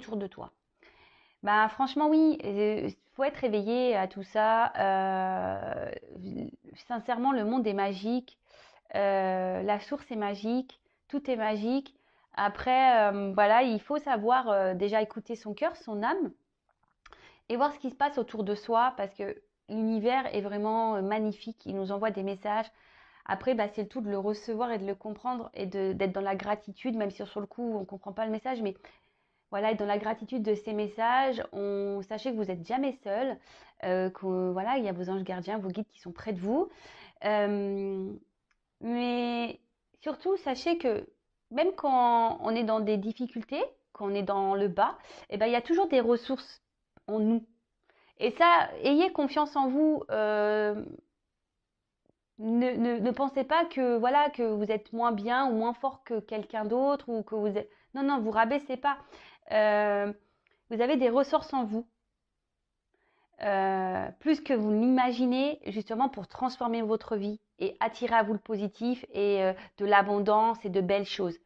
autour de toi. Ben, franchement, oui, il faut être éveillé à tout ça. Sincèrement, le monde est magique. La source est magique. Tout est magique. Après, voilà, il faut savoir déjà écouter son cœur, son âme, et voir ce qui se passe autour de soi, parce que l'univers est vraiment magnifique. Il nous envoie des messages. Après, bah, c'est le tout de le recevoir et de le comprendre et d'être dans la gratitude, même si sur le coup, on ne comprend pas le message, mais voilà, et dans la gratitude de ces messages, sachez que vous n'êtes jamais seul, que voilà, il y a vos anges gardiens, vos guides qui sont près de vous. Euh, mais surtout, sachez que même quand on est dans des difficultés, quand on est dans le bas, eh ben, il y a toujours des ressources en nous. Et ça, ayez confiance en vous. Ne pensez pas que voilà que vous êtes moins bien ou moins fort que quelqu'un d'autre ou que vous êtes... Non, non, vous rabaissez pas. Euh, Vous avez des ressources en vous, plus que vous l'imaginez, justement pour transformer votre vie et attirer à vous le positif et de l'abondance et de belles choses.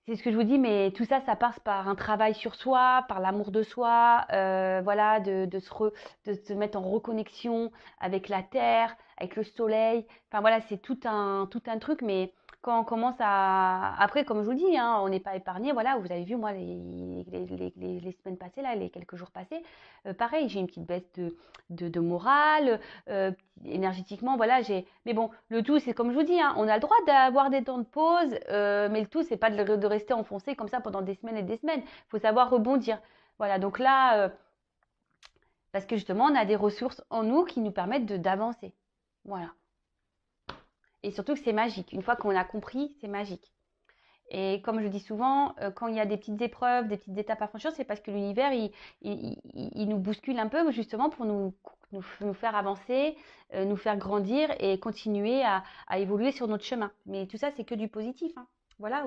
C'est ce que je vous dis, mais tout ça, ça passe par un travail sur soi, par l'amour de soi, voilà, de se mettre en reconnexion avec la terre, avec le soleil. Enfin voilà, c'est tout un truc, mais quand on commence à... Après, comme je vous dis, hein, on n'est pas épargné. Voilà, vous avez vu, moi, les semaines passées, là, les quelques jours passés, pareil, j'ai une petite baisse de morale, euh, énergétiquement, voilà, j'ai... Mais bon, le tout, c'est comme je vous dis, hein, on a le droit d'avoir des temps de pause, mais le tout, c'est pas de rester enfoncé comme ça pendant des semaines et des semaines. Il faut savoir rebondir. Voilà, donc là, parce que justement, on a des ressources en nous qui nous permettent d'avancer. Voilà. Et surtout que c'est magique. Une fois qu'on a compris, c'est magique. Et comme je dis souvent, quand il y a des petites épreuves, des petites étapes à franchir, c'est parce que l'univers, il nous bouscule un peu justement pour nous faire avancer, nous faire grandir et continuer à évoluer sur notre chemin. Mais tout ça, c'est que du positif, hein. Voilà,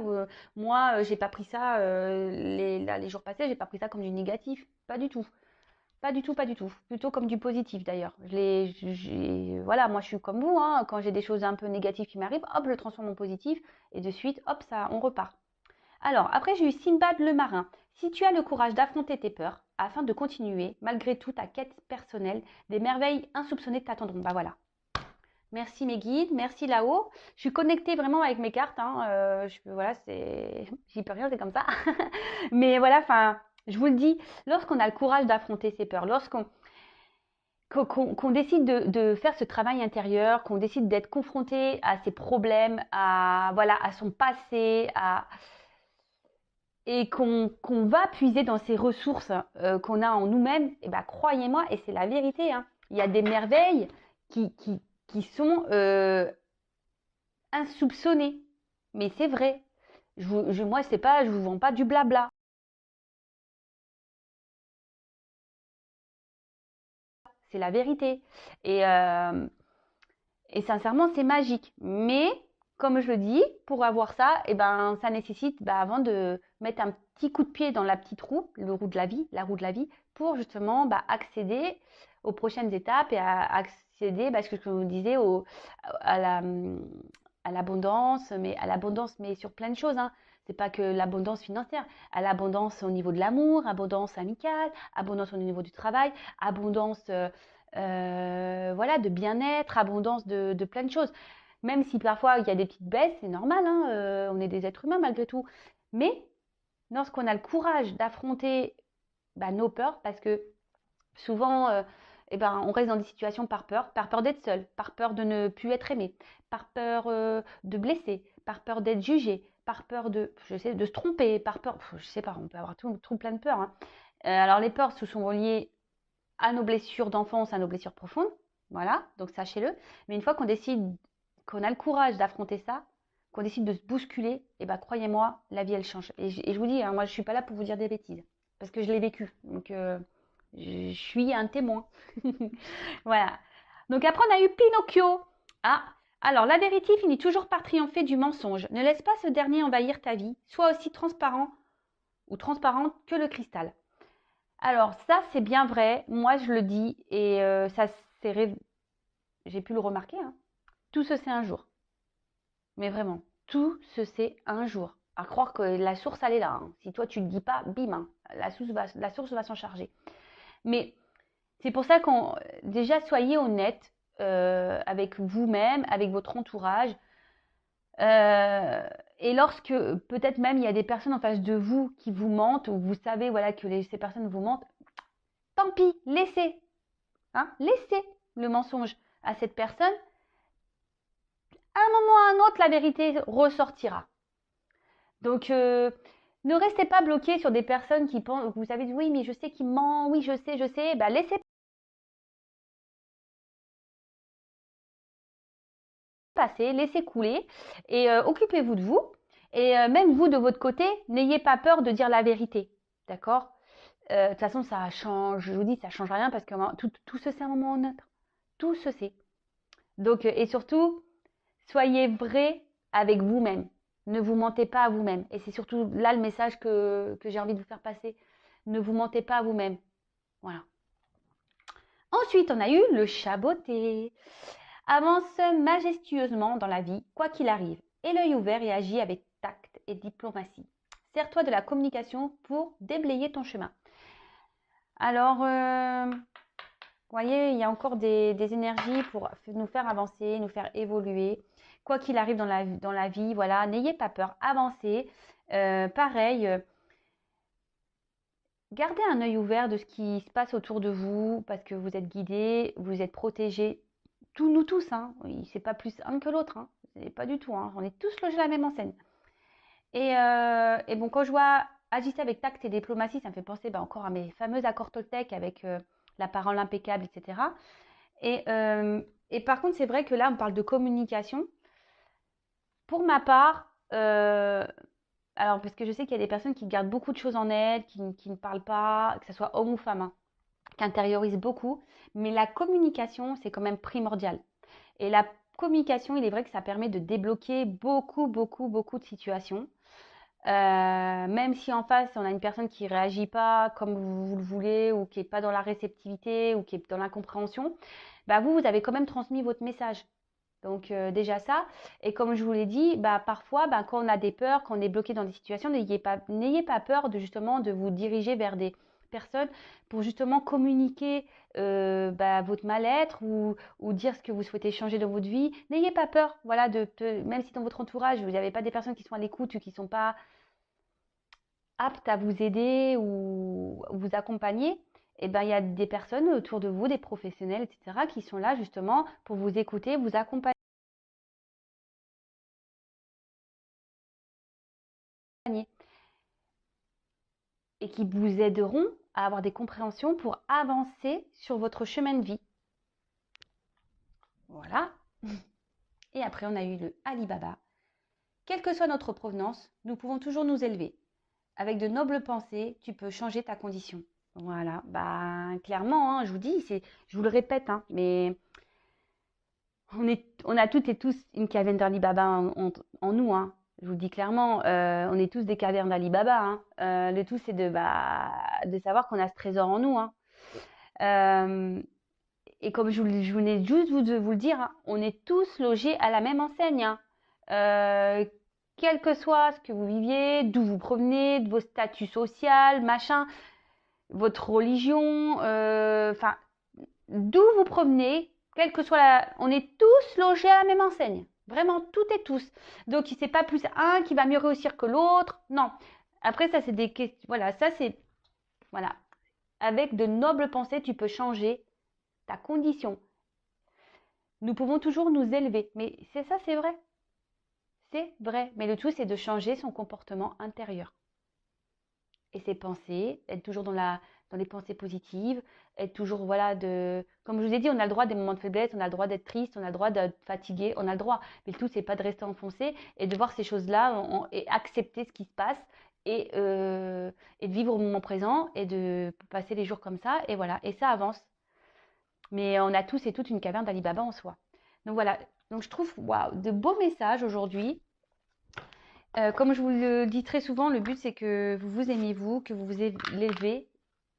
moi, j'ai pas pris ça, les jours passés, j'ai pas pris ça comme du négatif. Pas du tout. Pas du tout, pas du tout. Plutôt comme du positif d'ailleurs. Voilà, moi je suis comme vous, hein. Quand j'ai des choses un peu négatives qui m'arrivent, hop, je le transforme en positif et de suite, hop, ça, on repart. Alors, après, j'ai eu Simbad le marin. Si tu as le courage d'affronter tes peurs afin de continuer, malgré tout, ta quête personnelle, des merveilles insoupçonnées t'attendront. Bah voilà. Merci mes guides, merci là-haut. Je suis connectée vraiment avec mes cartes, hein. Voilà, j'y peux rien, c'est comme ça. Mais voilà, enfin, je vous le dis, lorsqu'on a le courage d'affronter ses peurs, qu'on décide de faire ce travail intérieur, qu'on décide d'être confronté à ses problèmes, voilà, à son passé, et qu'on va puiser dans ces ressources qu'on a en nous-mêmes, et ben, croyez-moi, et c'est la vérité, hein, il y a des merveilles qui sont insoupçonnées. Mais c'est vrai. Moi, c'est pas, je vous vends pas du blabla. C'est la vérité. Et, euh, et sincèrement, c'est magique. Mais, comme je le dis, pour avoir ça, eh ben, ça nécessite, bah, avant de mettre un petit coup de pied dans la petite roue, la roue de la vie, pour justement bah, accéder aux prochaines étapes et à accéder, bah, ce que je vous disais, à la, à l'abondance, mais sur plein de choses, hein. C'est pas que l'abondance financière, à l'abondance au niveau de l'amour, abondance amicale, abondance au niveau du travail, abondance voilà, de bien-être, abondance de plein de choses. Même si parfois il y a des petites baisses, c'est normal, hein, on est des êtres humains malgré tout. Mais lorsqu'on a le courage d'affronter bah, nos peurs, parce que souvent, eh ben, on reste dans des situations par peur d'être seul, par peur de ne plus être aimé, par peur de blesser, par peur d'être jugé, par peur de se tromper, par peur, je sais pas, on peut avoir tout plein de peurs, hein. Alors les peurs se sont reliées à nos blessures d'enfance, à nos blessures profondes. Voilà, donc sachez-le. Mais une fois qu'on décide, qu'on a le courage d'affronter ça, qu'on décide de se bousculer, et ben croyez-moi, la vie elle change. Et je vous dis, hein, moi je suis pas là pour vous dire des bêtises, parce que je l'ai vécu. Donc je suis un témoin. Voilà. Donc après on a eu Pinocchio. Ah, alors la vérité finit toujours par triompher du mensonge. Ne laisse pas ce dernier envahir ta vie. Sois aussi transparent ou transparente que le cristal. Alors ça, c'est bien vrai. Moi, je le dis et j'ai pu le remarquer, hein. Tout se sait un jour. Mais vraiment, tout se sait un jour. À croire que la source, elle est là, hein. Si toi, tu ne le dis pas, bim, hein, la source va s'en charger. Mais c'est pour ça qu'on déjà soyez honnête avec vous-même, avec votre entourage. Et lorsque peut-être même il y a des personnes en face de vous qui vous mentent, ou vous savez voilà que ces personnes vous mentent, tant pis, laissez, hein, laissez le mensonge à cette personne. À un moment ou à un autre, la vérité ressortira. Donc, ne restez pas bloqué sur des personnes qui pensent, vous savez, oui, mais je sais qu'il ment, oui, je sais. Bah, laissez passer, laissez couler et occupez-vous de vous. Et même vous, de votre côté, n'ayez pas peur de dire la vérité. D'accord? De toute façon, ça change, je vous dis, ça change rien parce que tout se sait à un moment ou un autre. Tout se sait. Donc, et surtout, soyez vrai avec vous-même. Ne vous mentez pas à vous-même. Et c'est surtout là le message que j'ai envie de vous faire passer. Ne vous mentez pas à vous-même. Voilà. Ensuite, on a eu le chaboté. Avance majestueusement dans la vie, quoi qu'il arrive. Et l'œil ouvert et agit avec tact et diplomatie. Sers-toi de la communication pour déblayer ton chemin. Alors, vous voyez, il y a encore des énergies pour nous faire avancer, nous faire évoluer. Quoi qu'il arrive dans la vie, voilà, n'ayez pas peur, avancez. Pareil, gardez un œil ouvert de ce qui se passe autour de vous parce que vous êtes guidés, vous êtes protégés. Nous tous, hein. C'est pas plus un que l'autre, hein. C'est pas du tout, hein. On est tous logés à la même enseigne. Et bon, quand je vois agiter avec tact et diplomatie, ça me fait penser encore à mes fameux accords Toltec avec la parole impeccable, etc. Et par contre, c'est vrai que là, on parle de communication. Pour ma part, alors parce que je sais qu'il y a des personnes qui gardent beaucoup de choses en elles, qui ne parlent pas, que ce soit homme ou femme, hein, qui intériorisent beaucoup, mais la communication, c'est quand même primordial. Et la communication, il est vrai que ça permet de débloquer beaucoup, beaucoup, beaucoup de situations. Même si en face, on a une personne qui réagit pas comme vous le voulez, ou qui est pas dans la réceptivité, ou qui est dans l'incompréhension, bah vous avez quand même transmis votre message. Donc déjà ça. Et comme je vous l'ai dit, bah, parfois, bah, quand on a des peurs, quand on est bloqué dans des situations, n'ayez pas peur de justement de vous diriger vers des personnes pour justement communiquer bah, votre mal-être ou dire ce que vous souhaitez changer dans votre vie. N'ayez pas peur, voilà, même si dans votre entourage, vous n'avez pas des personnes qui sont à l'écoute ou qui ne sont pas aptes à vous aider ou vous accompagner, eh ben, il y a des personnes autour de vous, des professionnels, etc., qui sont là justement pour vous écouter, vous accompagner et qui vous aideront à avoir des compréhensions pour avancer sur votre chemin de vie. Voilà. Et après, on a eu le Alibaba. Quelle que soit notre provenance, nous pouvons toujours nous élever. Avec de nobles pensées, tu peux changer ta condition. Voilà, bah clairement, hein, je vous dis, je vous le répète, hein, mais on a toutes et tous une caverne d'Alibaba en nous, hein. Je vous le dis clairement, on est tous des cavernes d'Alibaba, hein. Le tout, c'est de savoir qu'on a ce trésor en nous, hein. Et comme je venais juste de vous le dire, hein, on est tous logés à la même enseigne, hein. Quel que soit ce que vous viviez, d'où vous provenez, de vos statuts sociaux, machin, votre religion, enfin, d'où vous provenez, quel que soit on est tous logés à la même enseigne. Vraiment, toutes et tous. Donc, c'est pas plus un qui va mieux réussir que l'autre. Non. Après, ça, c'est des questions. Voilà, ça, c'est. Voilà. Avec de nobles pensées, tu peux changer ta condition. Nous pouvons toujours nous élever. Mais c'est ça, c'est vrai. C'est vrai. Mais le tout, c'est de changer son comportement intérieur. Et ses pensées, être toujours dans les pensées positives, être toujours, voilà, comme je vous ai dit, on a le droit des moments de faiblesse, on a le droit d'être triste, on a le droit d'être fatigué, on a le droit. Mais le tout, c'est pas de rester enfoncé et de voir ces choses-là et accepter ce qui se passe et de vivre au moment présent et de passer les jours comme ça. Et voilà, et ça avance. Mais on a tous et toutes une caverne d'Alibaba en soi. Donc voilà, donc je trouve waouh, de beaux messages aujourd'hui. Comme je vous le dis très souvent, le but c'est que vous vous aimez vous, que vous vous élevez,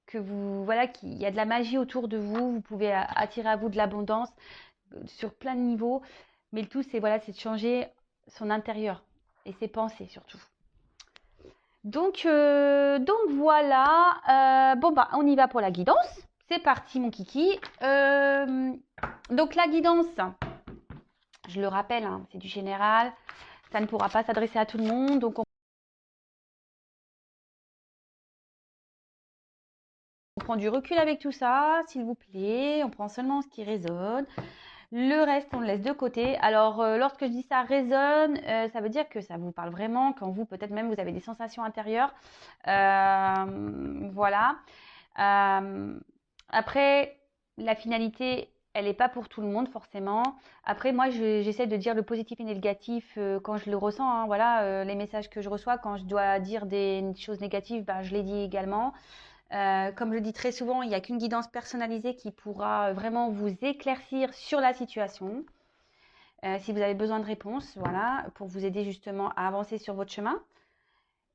que vous voilà, qu'il y a de la magie autour de vous, vous pouvez attirer à vous de l'abondance sur plein de niveaux. Mais le tout c'est voilà, c'est de changer son intérieur et ses pensées surtout. Donc voilà. Bon, bah, on y va pour la guidance. C'est parti, mon kiki. Donc, la guidance, je le rappelle, hein, c'est du général. Ça ne pourra pas s'adresser à tout le monde. Donc, on prend du recul avec tout ça, s'il vous plaît. On prend seulement ce qui résonne. Le reste, on le laisse de côté. Alors, lorsque je dis ça résonne, ça veut dire que ça vous parle vraiment, quand vous, peut-être même, vous avez des sensations intérieures. Voilà. Après, la finalité, elle n'est pas pour tout le monde, forcément. Après, moi, j'essaie de dire le positif et le négatif quand je le ressens. Hein. Voilà, les messages que je reçois, quand je dois dire des choses négatives, ben, je les dis également. Comme je le dis très souvent, il n'y a qu'une guidance personnalisée qui pourra vraiment vous éclaircir sur la situation. Si vous avez besoin de réponses, voilà, pour vous aider justement à avancer sur votre chemin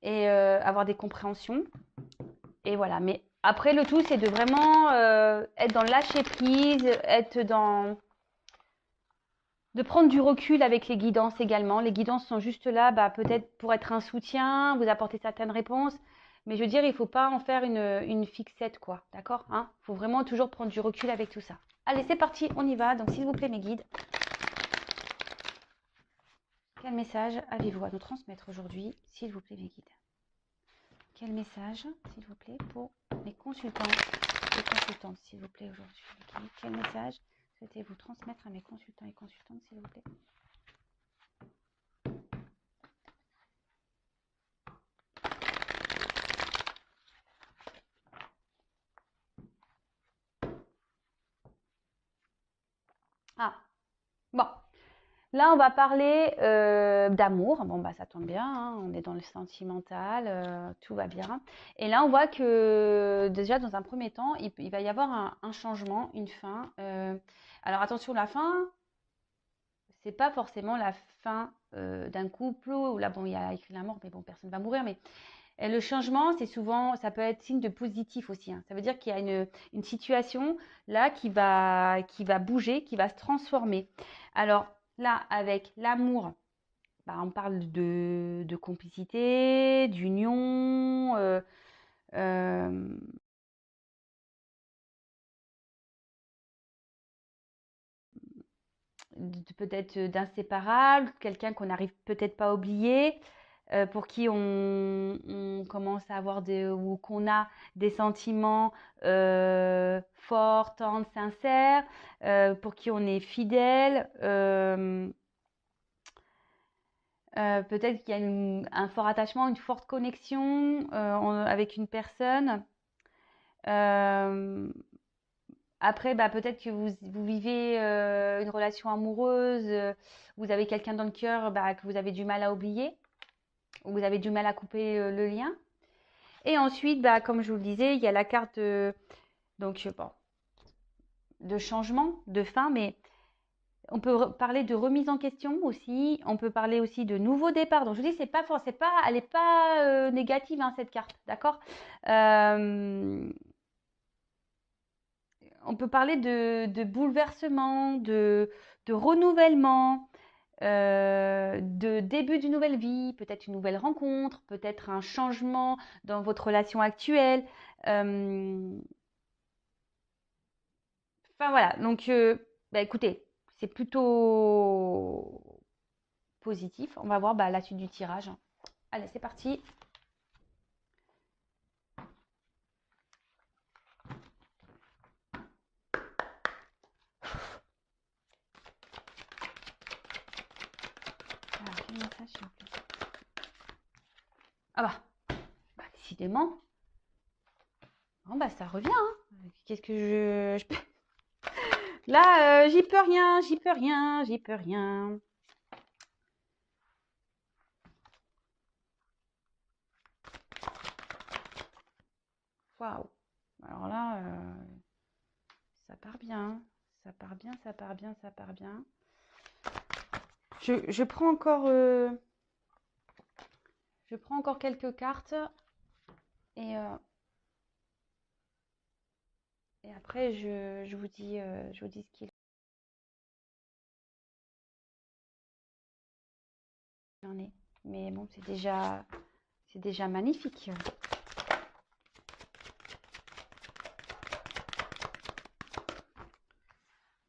et avoir des compréhensions. Et voilà, mais après le tout, c'est de vraiment être dans le lâcher prise, de prendre du recul avec les guidances également. Les guidances sont juste là, bah, peut-être pour être un soutien, vous apporter certaines réponses. Mais je veux dire, il ne faut pas en faire une fixette, quoi. D'accord, hein? Il faut vraiment toujours prendre du recul avec tout ça. Allez, c'est parti, on y va. Donc, s'il vous plaît, mes guides, quel message avez-vous à nous transmettre aujourd'hui, s'il vous plaît, mes guides? Quel message, s'il vous plaît, pour mes consultants et consultantes, s'il vous plaît, aujourd'hui? Quel message souhaitez-vous transmettre à mes consultants et consultantes, s'il vous plaît? Ah, bon. Là, on va parler d'amour. Bon, bah, ça tombe bien, hein, on est dans le sentimental, tout va bien. Et là, on voit que déjà, dans un premier temps, il va y avoir un changement, une fin. Alors, attention, la fin, c'est pas forcément la fin d'un couple où là, bon, il y a écrit la mort, mais bon, personne ne va mourir. Mais le changement, c'est souvent, ça peut être signe de positif aussi. Hein. Ça veut dire qu'il y a une situation là qui va bouger, qui va se transformer. Alors là, avec l'amour, bah, on parle de complicité, d'union, euh, peut-être d'inséparable, quelqu'un qu'on n'arrive peut-être pas à oublier, pour qui on commence à avoir ou qu'on a des sentiments forts, tendres, sincères, pour qui on est fidèle. Peut-être qu'il y a un fort attachement, une forte connexion avec une personne. Euh, Après, bah, peut-être que vous vivez une relation amoureuse, vous avez quelqu'un dans le cœur bah, que vous avez du mal à oublier, ou vous avez du mal à couper le lien. Et ensuite, bah, comme je vous le disais, il y a la carte donc, bon, de changement, de fin, mais on peut parler de remise en question aussi. On peut parler aussi de nouveau départ. Donc, je vous dis, elle n'est pas négative, hein, cette carte, d'accord? On peut parler de bouleversement, de renouvellement, de début d'une nouvelle vie, peut-être une nouvelle rencontre, peut-être un changement dans votre relation actuelle. Enfin voilà, donc bah, écoutez, c'est plutôt positif. On va voir bah, la suite du tirage. Allez, c'est parti. Alors, quel message, s'il vous plaît? Ah bah, décidément. Bon, bah, ça revient. Hein. Qu'est-ce que je... Là, j'y peux rien, j'y peux rien, j'y peux rien. Waouh. Alors là, ça part bien. Ça part bien, ça part bien, ça part bien. Je prends encore... je prends encore quelques cartes. Et, et après, je vous dis ce qu'il en est. Mais bon, c'est C'est déjà magnifique.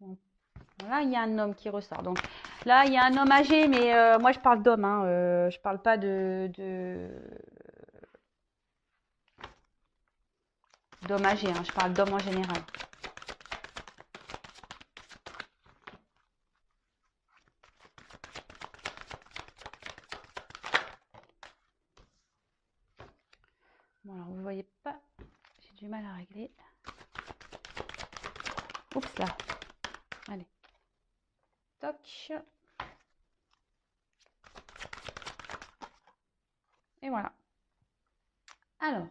Bon, là, il y a un homme qui ressort. Donc là, il y a un homme âgé, mais moi, je parle d'homme. Hein, je parle pas d'homme âgé. Hein, je parle d'homme en général. Bon, alors, vous voyez pas. J'ai du mal à régler. Oups là. Allez. Toc. Et voilà. Alors.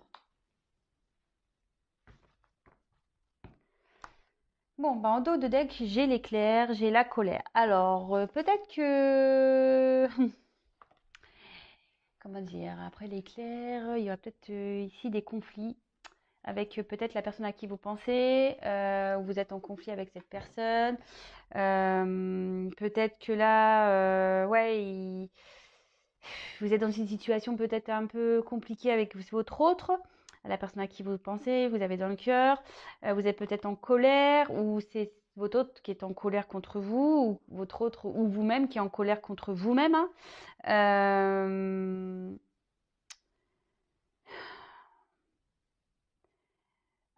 Bon, bah en dos de deck, j'ai l'éclair, j'ai la colère. Alors, peut-être que... Comment dire? Après l'éclair, il y aura peut-être ici des conflits avec peut-être la personne à qui vous pensez. Vous êtes en conflit avec cette personne. Peut-être que là, ouais, vous êtes dans une situation peut-être un peu compliquée avec votre autre, la personne à qui vous pensez, vous avez dans le cœur. Vous êtes peut-être en colère, ou c'est votre autre qui est en colère contre vous, ou votre autre, ou vous-même qui est en colère contre vous-même. Hein.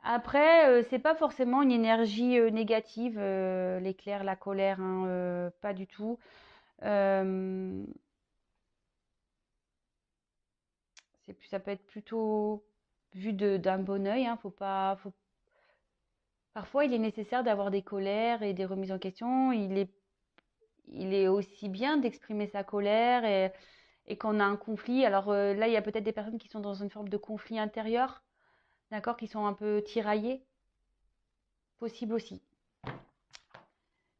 Après, c'est pas forcément une énergie négative, l'éclair, la colère, hein, pas du tout. Euh, ça peut être plutôt vu d'un bon œil. Hein, faut pas, Parfois, il est nécessaire d'avoir des colères et des remises en question. Il est aussi bien d'exprimer sa colère et qu'on a un conflit. Alors là, il y a peut-être des personnes qui sont dans une forme de conflit intérieur, d'accord, qui sont un peu tiraillées. Possible aussi.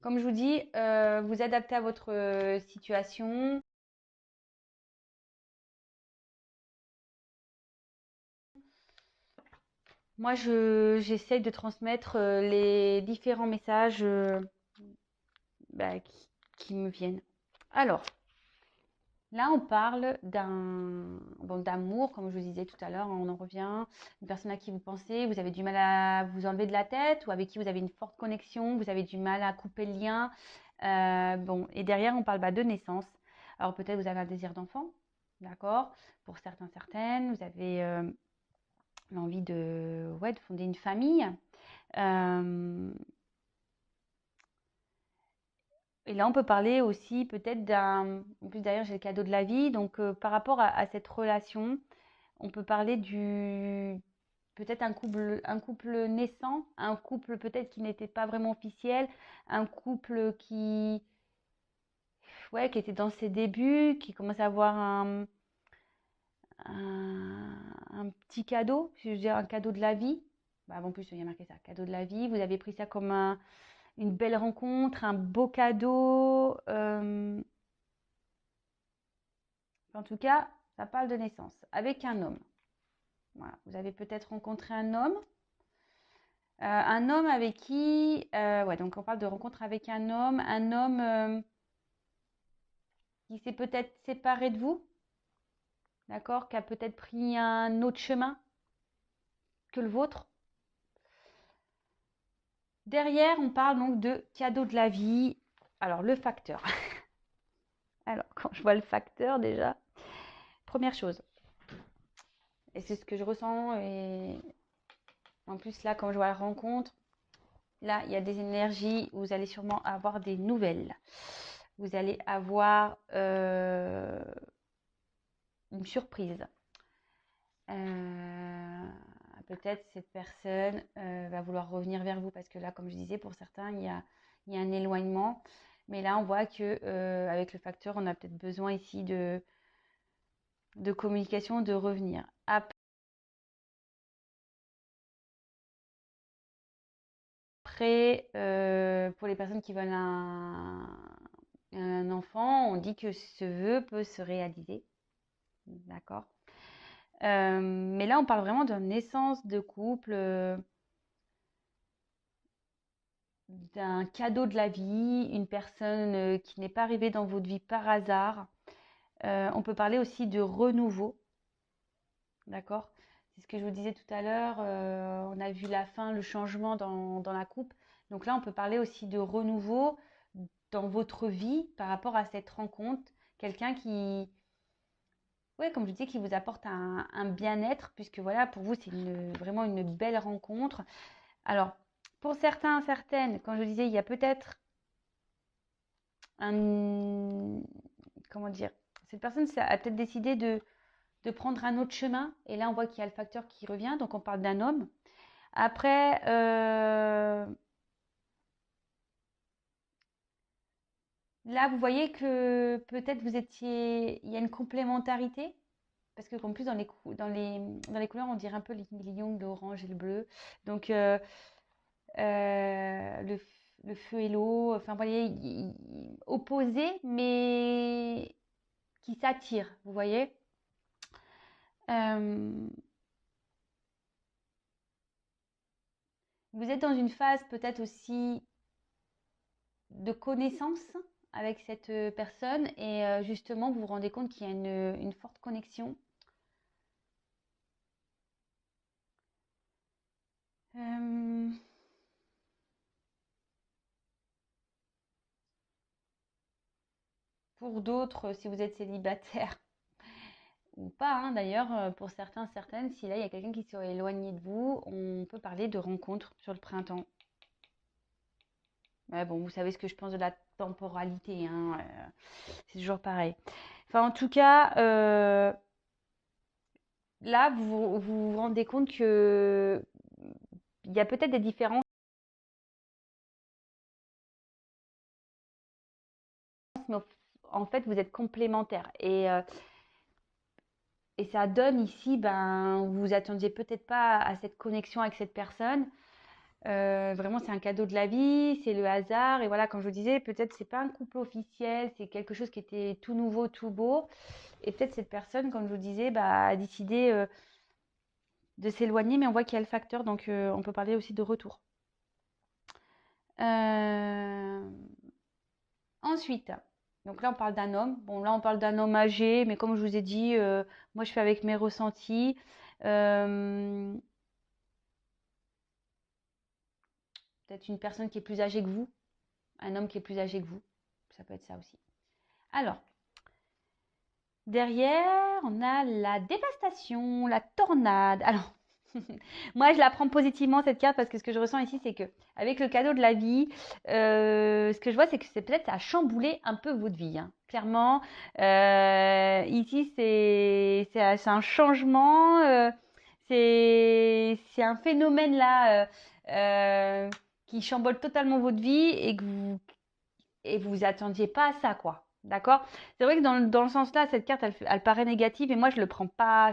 Comme je vous dis, vous adaptez à votre situation. Moi, j'essaye de transmettre les différents messages qui me viennent. Alors, là, on parle d'amour, comme je vous disais tout à l'heure, on en revient. Une personne à qui vous pensez, vous avez du mal à vous enlever de la tête, ou avec qui vous avez une forte connexion, vous avez du mal à couper le lien. Bon, et derrière, on parle de naissance. Alors peut-être vous avez un désir d'enfant, d'accord? Pour certains, certaines, vous avez l'envie de fonder une famille. Et là, on peut parler aussi peut-être en plus d'ailleurs, j'ai le cadeau de la vie, donc par rapport à cette relation, on peut parler peut-être un couple naissant, un couple peut-être qui n'était pas vraiment officiel, un couple qui était dans ses débuts, qui commence à avoir un petit cadeau, je veux dire un cadeau de la vie. Bah, en plus, il y a marqué ça, cadeau de la vie. Vous avez pris ça comme une belle rencontre, un beau cadeau. En tout cas, ça parle de naissance avec un homme. Voilà. Vous avez peut-être rencontré un homme avec qui, ouais, donc on parle de rencontre avec un homme qui s'est peut-être séparé de vous, d'accord, qui a peut-être pris un autre chemin que le vôtre. Derrière, on parle donc de cadeau de la vie. Alors, le facteur. Alors, quand je vois le facteur, déjà, première chose, et c'est ce que je ressens, et en plus, là, quand je vois la rencontre, là, il y a des énergies, vous allez sûrement avoir des nouvelles. Vous allez avoir une surprise. Peut-être cette personne va vouloir revenir vers vous parce que là, comme je disais, pour certains, il y a un éloignement. Mais là, on voit que avec le facteur, on a peut-être besoin ici de communication, de revenir. Après, pour les personnes qui veulent un enfant, on dit que ce vœu peut se réaliser. D'accord. Mais là, on parle vraiment d'une naissance de couple, d'un cadeau de la vie, une personne qui n'est pas arrivée dans votre vie par hasard. On peut parler aussi de renouveau. d'accord? C'est ce que je vous disais tout à l'heure, on a vu la fin, le changement dans la coupe. Donc là, on peut parler aussi de renouveau dans votre vie par rapport à cette rencontre. Quelqu'un qui, ouais, comme je disais, qui vous apporte un bien-être, puisque voilà, pour vous, c'est vraiment une belle rencontre. Alors, pour certains, certaines, quand je disais, il y a peut-être un, comment dire, cette personne a peut-être décidé de prendre un autre chemin. Et là, on voit qu'il y a le facteur qui revient. Donc, on parle d'un homme. Après, là, vous voyez que peut-être vous étiez, il y a une complémentarité. Parce que, en plus, dans les couleurs, on dirait un peu les lions, l'orange et le bleu. Donc, le, le feu et l'eau, enfin, vous voyez, opposés, mais qui s'attirent, vous voyez. Euh, Vous êtes dans une phase peut-être aussi de connaissance avec cette personne et justement vous vous rendez compte qu'il y a une forte connexion. Euh, pour d'autres, si vous êtes célibataire ou pas, hein, d'ailleurs, pour certains, certaines, si là il y a quelqu'un qui serait éloigné de vous, on peut parler de rencontre sur le printemps. Ouais, bon, vous savez ce que je pense de la temporalité, hein, c'est toujours pareil. Enfin, en tout cas, là, vous rendez compte que il y a peut-être des différences, mais en fait, vous êtes complémentaires. Et ça donne ici, ben, vous vous attendiez peut-être pas à cette connexion avec cette personne. Vraiment, c'est un cadeau de la vie, c'est le hasard. Et voilà, comme je vous disais, peut-être c'est pas un couple officiel, c'est quelque chose qui était tout nouveau, tout beau. Et peut-être cette personne, comme je vous disais, bah, a décidé de s'éloigner, mais on voit qu'il y a le facteur, donc on peut parler aussi de retour. Euh, Ensuite, donc là on parle d'un homme. Bon, là on parle d'un homme âgé, mais comme je vous ai dit, moi je fais avec mes ressentis. Euh, Peut-être une personne qui est plus âgée que vous, un homme qui est plus âgé que vous. Ça peut être ça aussi. Alors, derrière, on a la dévastation, la tornade. Alors, moi, je la prends positivement cette carte parce que ce que je ressens ici, c'est que avec le cadeau de la vie, ce que je vois, c'est que c'est peut-être à chambouler un peu votre vie, hein. Clairement, ici, c'est un changement, c'est un phénomène là qui chamboule totalement votre vie et vous attendiez pas à ça, quoi. D'accord? C'est vrai que dans le sens-là, cette carte, elle paraît négative et moi, je la prends pas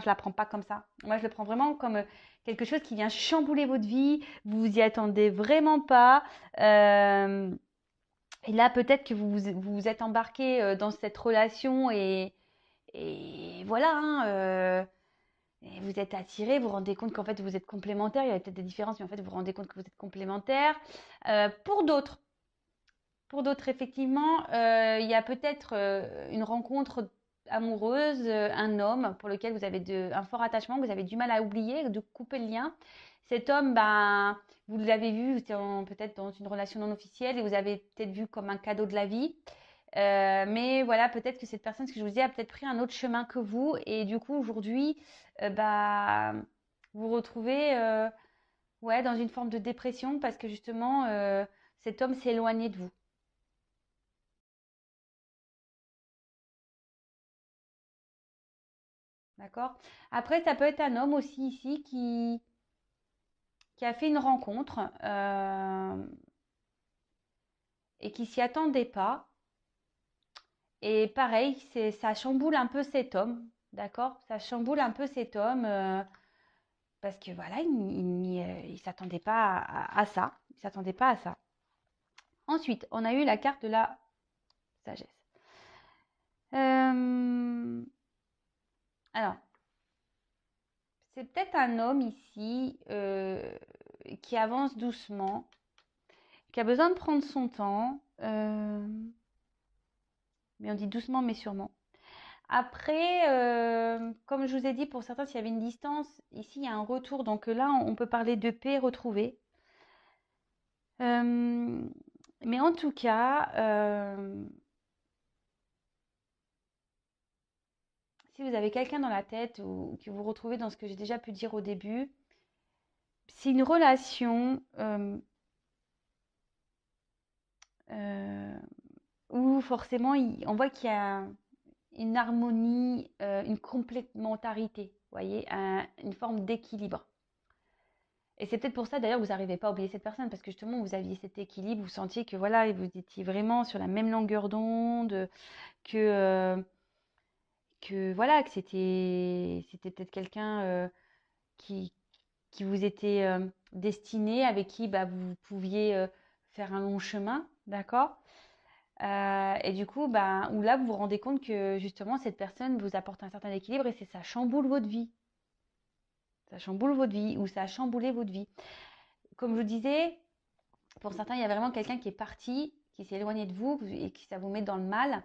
comme ça. Moi, je le prends vraiment comme quelque chose qui vient chambouler votre vie. Vous vous y attendez vraiment pas. Euh, et là, peut-être que vous vous êtes embarqué dans cette relation et voilà, hein, et vous êtes attiré, vous vous rendez compte qu'en fait, vous êtes complémentaires. Il y a peut-être des différences, mais en fait, vous vous rendez compte que vous êtes complémentaires. Pour d'autres, effectivement, il y a peut-être une rencontre amoureuse, un homme pour lequel vous avez un fort attachement, que vous avez du mal à oublier, de couper le lien. Cet homme, ben, vous l'avez vu, vous étiez peut-être dans une relation non officielle et vous avez peut-être vu comme un cadeau de la vie. Mais voilà, peut-être que cette personne, ce que je vous dis, a peut-être pris un autre chemin que vous. Et du coup, aujourd'hui, bah, vous vous retrouvez ouais, dans une forme de dépression parce que justement, cet homme s'est éloigné de vous. D'accord? Après, ça peut être un homme aussi ici qui a fait une rencontre et qui s'y attendait pas. Et pareil, ça chamboule un peu cet homme. D'accord? Ça chamboule un peu cet homme parce que voilà, il s'attendait pas à ça. Il s'attendait pas à ça. Ensuite, on a eu la carte de la sagesse. Euh, alors, c'est peut-être un homme ici qui avance doucement, qui a besoin de prendre son temps, mais on dit doucement mais sûrement. Après, comme je vous ai dit, pour certains, s'il y avait une distance, ici, il y a un retour. Donc là, on peut parler de paix retrouvée. Mais en tout cas, si vous avez quelqu'un dans la tête ou que vous retrouvez dans ce que j'ai déjà pu dire au début, c'est une relation euh, où forcément on voit qu'il y a une harmonie, une complémentarité, vous voyez, une forme d'équilibre. Et c'est peut-être pour ça d'ailleurs que vous n'arrivez pas à oublier cette personne, parce que justement vous aviez cet équilibre, vous sentiez que voilà, vous étiez vraiment sur la même longueur d'onde, que, euh, que voilà, que c'était peut-être quelqu'un qui, qui vous était destiné, avec qui bah, vous pouviez faire un long chemin, d'accord? Et du coup, bah, où là, vous vous rendez compte que justement, cette personne vous apporte un certain équilibre et c'est ça chamboule votre vie. Ça chamboule votre vie ou ça a chamboulé votre vie. Comme je vous disais, pour certains, il y a vraiment quelqu'un qui est parti, qui s'est éloigné de vous et qui ça vous met dans le mal.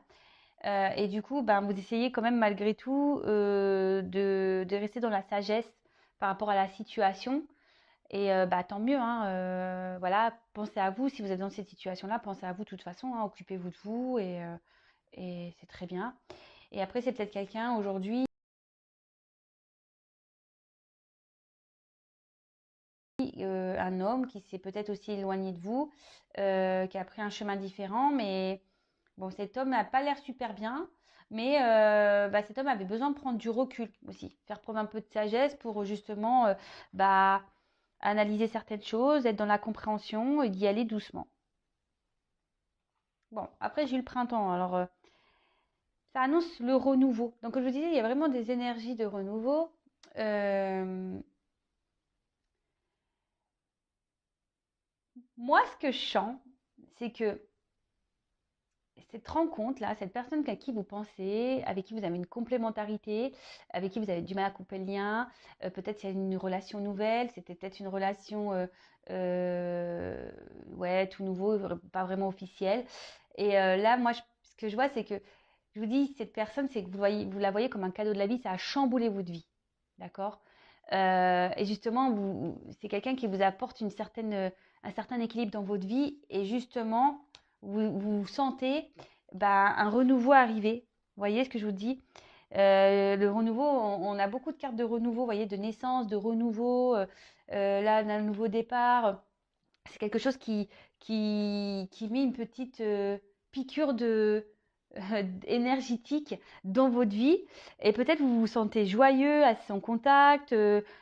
Et du coup, ben, vous essayez quand même malgré tout de rester dans la sagesse par rapport à la situation. Et bah, tant mieux, hein, voilà, pensez à vous. Si vous êtes dans cette situation-là, pensez à vous de toute façon, hein, occupez-vous de vous et c'est très bien. Et après, c'est peut-être quelqu'un aujourd'hui, un homme qui s'est peut-être aussi éloigné de vous, qui a pris un chemin différent, mais bon, cet homme n'a pas l'air super bien, mais bah, cet homme avait besoin de prendre du recul aussi, faire preuve un peu de sagesse pour justement bah, analyser certaines choses, être dans la compréhension et d'y aller doucement. Bon, après j'ai eu le printemps, alors ça annonce le renouveau. Donc comme je vous disais, il y a vraiment des énergies de renouveau. Euh, Moi, ce que je sens, c'est que cette rencontre-là, cette personne à qui vous pensez, avec qui vous avez une complémentarité, avec qui vous avez du mal à couper le lien, peut-être il y a une relation nouvelle, c'était peut-être une relation euh, ouais, tout nouveau, pas vraiment officielle. Et là, moi, ce que je vois, c'est que je vous dis, cette personne, c'est que vous la voyez comme un cadeau de la vie, ça a chamboulé votre vie. D'accord. Et justement, c'est quelqu'un qui vous apporte un certain équilibre dans votre vie. Et justement, vous sentez bah, un renouveau arriver. Vous voyez ce que je vous dis? Le renouveau, on a beaucoup de cartes de renouveau, vous voyez, de naissance, de renouveau, là, d'un nouveau départ. C'est quelque chose qui met une petite piqûre énergétique dans votre vie. Et peut-être vous vous sentez joyeux à son contact.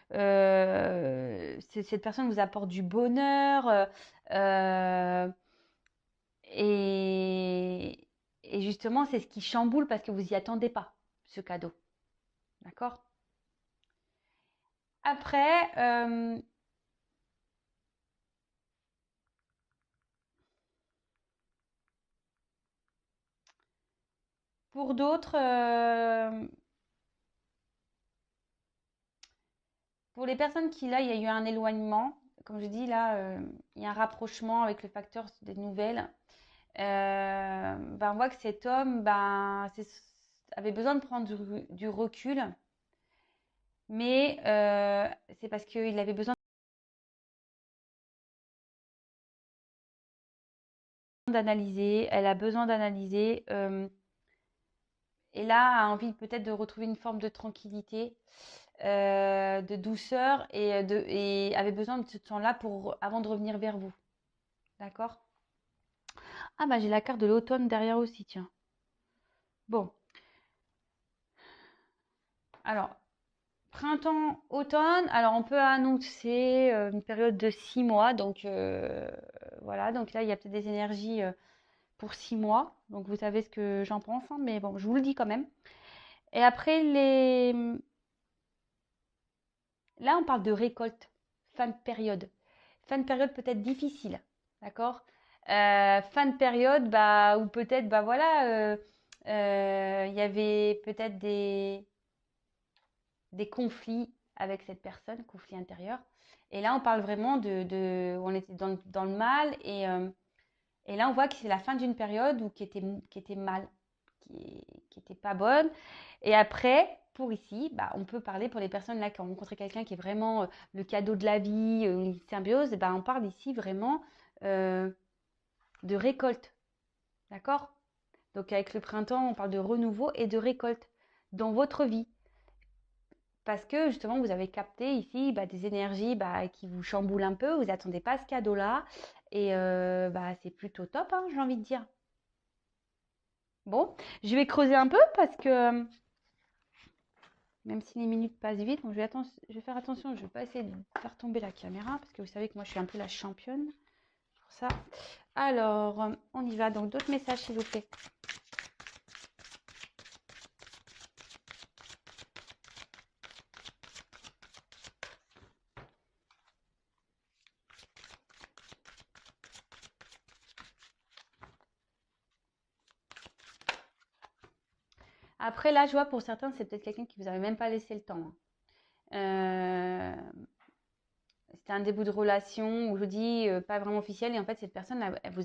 Cette personne vous apporte du bonheur. Euh, et, et justement, c'est ce qui chamboule parce que vous n'y attendez pas, ce cadeau. D'accord? Après, pour d'autres, pour les personnes qui, là, il y a eu un éloignement, comme je dis, là, il y a un rapprochement avec le facteur des nouvelles. Ben, on voit que cet homme ben, avait besoin de prendre du recul, mais c'est parce qu'il avait besoin d'analyser, elle a besoin d'analyser, et là a envie peut-être de retrouver une forme de tranquillité, de douceur, et avait besoin de ce temps-là avant de revenir vers vous. D'accord? Ah bah j'ai la carte de l'automne derrière aussi, tiens. Bon, alors, printemps, automne, alors on peut annoncer une période de 6 mois, donc voilà, donc là il y a peut-être des énergies pour 6 mois, donc vous savez ce que j'en pense, hein, mais bon, je vous le dis quand même. Et après, là on parle de récolte, fin de période peut-être difficile, d'accord? Fin de période, bah, où peut-être, bah voilà, il y avait peut-être des conflits avec cette personne, conflits intérieurs. Et là, on parle vraiment on était dans le mal et là, on voit que c'est la fin d'une période qui était mal, qui était pas bonne. Et après, pour ici, bah, on peut parler pour les personnes là qui ont rencontré quelqu'un qui est vraiment le cadeau de la vie, une symbiose, bah, on parle ici vraiment de récolte. D'accord? Donc avec le printemps, on parle de renouveau et de récolte dans votre vie. Parce que justement, vous avez capté ici bah, des énergies bah, qui vous chamboulent un peu, vous n'attendez pas à ce cadeau-là. Et bah, c'est plutôt top, hein, j'ai envie de dire. Bon, je vais creuser un peu parce que même si les minutes passent vite, donc je vais faire attention, je ne vais pas essayer de faire tomber la caméra parce que vous savez que moi je suis un peu la championne pour ça. Alors, on y va. Donc d'autres messages s'il vous plaît. Après, là, je vois pour certains, c'est peut-être quelqu'un qui vous avait même pas laissé le temps, hein. C'était un début de relation où je vous dis pas vraiment officiel et en fait cette personne elle vous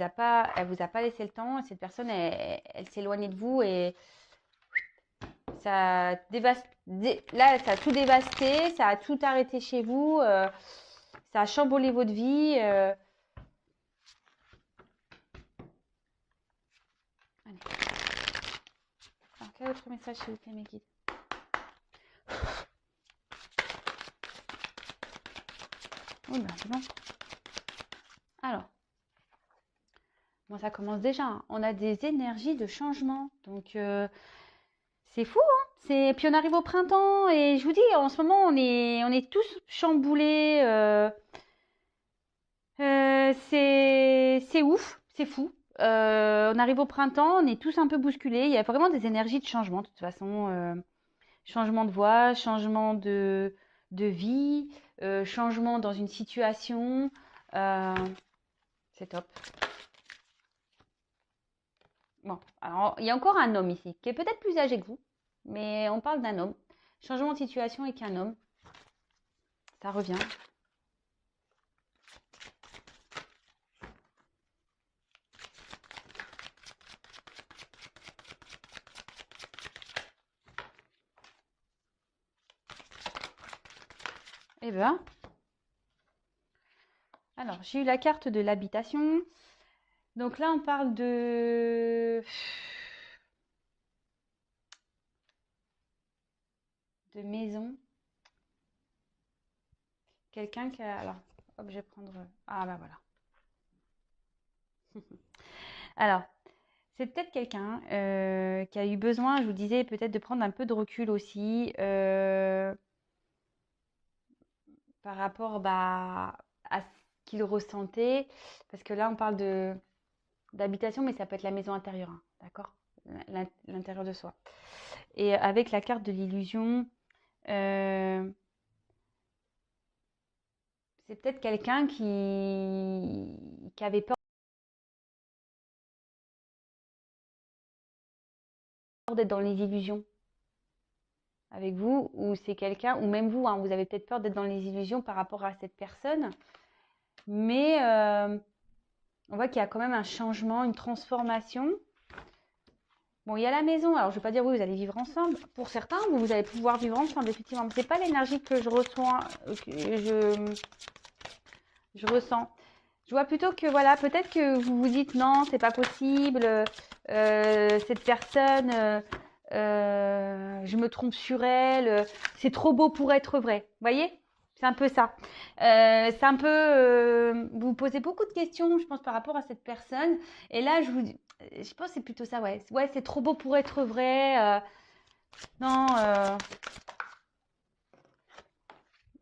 a pas laissé le temps. Cette personne elle s'éloignait de vous et ça là ça a tout dévasté, ça a tout arrêté chez vous, ça a chamboulé votre vie. Allez. Alors, quel autre message s'il vous plaît mes guides? Oui, ben c'est bon. Alors, bon, ça commence déjà, hein. On a des énergies de changement. Donc, c'est fou, hein. Puis on arrive au printemps et je vous dis, en ce moment, on est tous chamboulés. C'est ouf, c'est fou. On arrive au printemps, on est tous un peu bousculés. Il y a vraiment des énergies de changement, de toute façon. Changement de voix, changement de vie, changement dans une situation. Euh, c'est top. Bon, alors il y a encore un homme ici, qui est peut-être plus âgé que vous, mais on parle d'un homme. Changement de situation avec un homme. Ça revient. Eh ben, alors j'ai eu la carte de l'habitation. Donc là, on parle de maison. Quelqu'un qui a... Alors, hop, je vais prendre... Ah bah voilà. Alors, c'est peut-être quelqu'un qui a eu besoin, je vous disais, peut-être de prendre un peu de recul aussi par rapport bah, à ce qu'il ressentait. Parce que là, on parle d'habitation, mais ça peut être la maison intérieure, hein, d'accord? L'intérieur de soi. Et avec la carte de l'illusion, euh, c'est peut-être quelqu'un qui avait peur d'être dans les illusions avec vous, ou c'est quelqu'un, ou même vous, hein, vous avez peut-être peur d'être dans les illusions par rapport à cette personne, mais on voit qu'il y a quand même un changement, une transformation. Bon, il y a la maison, alors je ne vais pas dire oui, vous allez vivre ensemble. Pour certains, vous allez pouvoir vivre ensemble, effectivement. Ce n'est pas l'énergie que je reçois, que je ressens. Je vois plutôt que, voilà, peut-être que vous vous dites non, c'est pas possible, cette personne, je me trompe sur elle, c'est trop beau pour être vrai. Vous voyez? C'est un peu ça. C'est un peu, vous vous posez beaucoup de questions, je pense, par rapport à cette personne. Et là, je pense que c'est plutôt ça, ouais. Ouais, c'est trop beau pour être vrai. Non,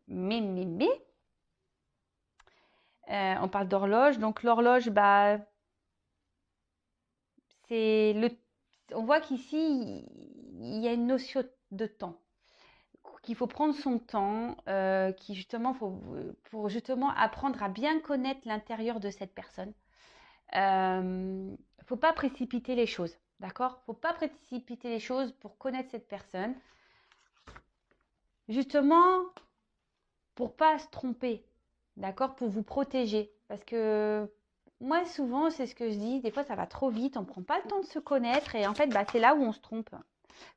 mais. On parle d'horloge. Donc l'horloge, bah, c'est le. On voit qu'ici, il y a une notion de temps, qu'il faut prendre son temps, qui justement, pour justement apprendre à bien connaître l'intérieur de cette personne. Faut pas précipiter les choses, d'accord? Faut pas précipiter les choses pour connaître cette personne. Justement, pour pas se tromper, d'accord? Pour vous protéger. Parce que moi, souvent, c'est ce que je dis, des fois, ça va trop vite, on ne prend pas le temps de se connaître et en fait, c'est là où on se trompe.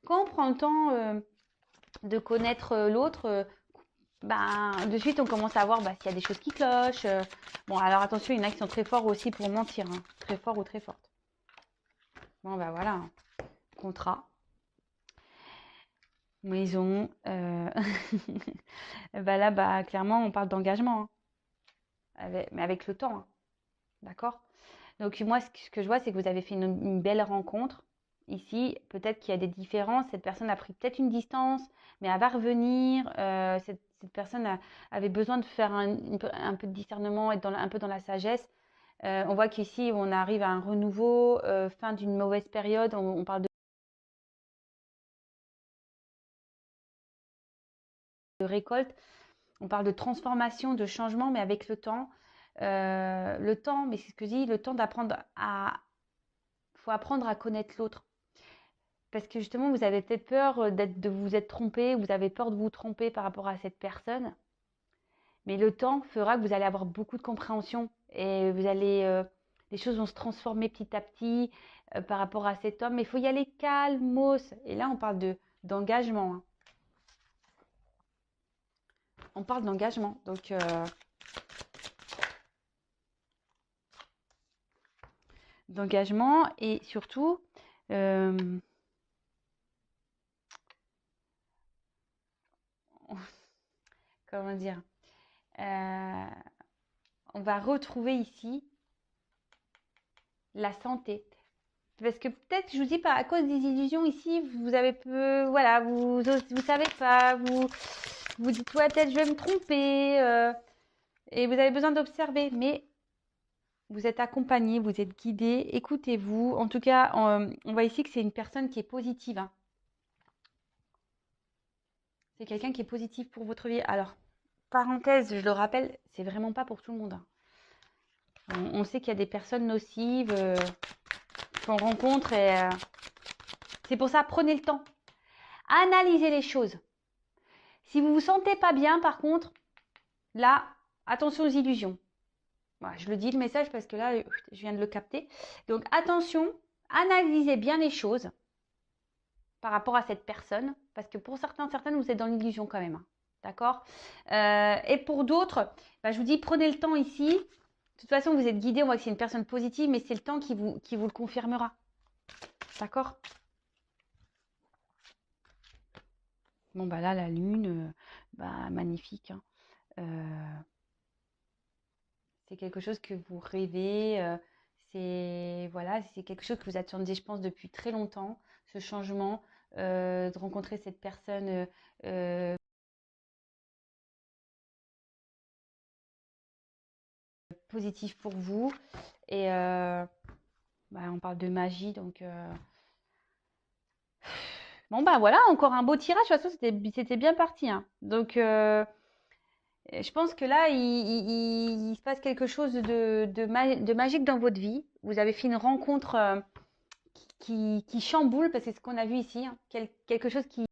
Quand on prend le temps de connaître l'autre, de suite, on commence à voir s'il y a des choses qui clochent. Bon, alors attention, il y en a qui sont très forts aussi pour mentir, hein, très forts ou très fortes. Bon, voilà, hein. Contrat, maison. Là, clairement, on parle d'engagement, hein, mais avec le temps, hein, d'accord? Donc moi, ce que je vois, c'est que vous avez fait une belle rencontre. Ici, peut-être qu'il y a des différences. Cette personne a pris peut-être une distance, mais elle va revenir. Cette personne avait besoin de faire un peu de discernement, être un peu dans la sagesse. On voit qu'ici, on arrive à un renouveau, fin d'une mauvaise période. On parle de récolte, on parle de transformation, de changement, mais avec le temps. Le temps, mais c'est ce que je dis, le temps d'apprendre faut apprendre à connaître l'autre. Parce que justement, vous avez peut-être peur de vous être trompé, vous avez peur de vous tromper par rapport à cette personne. Mais le temps fera que vous allez avoir beaucoup de compréhension et les choses vont se transformer petit à petit par rapport à cet homme. Mais il faut y aller calmos. Et là, on parle d'engagement, hein. On parle d'engagement. Donc, d'engagement et surtout, comment dire, on va retrouver ici la santé. Parce que peut-être, je vous dis pas, à cause des illusions ici, vous avez peu, voilà, vous savez pas, vous dites, ouais, peut-être je vais me tromper, et vous avez besoin d'observer, mais vous êtes accompagné, vous êtes guidé, écoutez-vous. En tout cas, on voit ici que c'est une personne qui est positive, hein. C'est quelqu'un qui est positif pour votre vie. Alors, parenthèse, je le rappelle, c'est vraiment pas pour tout le monde, hein. On sait qu'il y a des personnes nocives qu'on rencontre et c'est pour ça, prenez le temps. Analysez les choses. Si vous vous sentez pas bien, par contre, là, attention aux illusions. Voilà, je le dis le message parce que là, je viens de le capter. Donc, attention, analysez bien les choses par rapport à cette personne. Parce que pour certaines, vous êtes dans l'illusion quand même, hein. D'accord? Et pour d'autres, je vous dis, prenez le temps ici. De toute façon, vous êtes guidé, on voit que c'est une personne positive, mais c'est le temps qui vous le confirmera. D'accord? Bon, là, la lune, magnifique, hein. C'est quelque chose que vous rêvez, c'est quelque chose que vous attendiez, je pense, depuis très longtemps, ce changement, de rencontrer cette personne positive pour vous. Et on parle de magie, donc bon voilà, encore un beau tirage. De toute façon, c'était bien parti, hein. Donc je pense que là, il se passe quelque chose de magique dans votre vie. Vous avez fait une rencontre qui chamboule, parce que c'est ce qu'on a vu ici, hein, quelque chose qui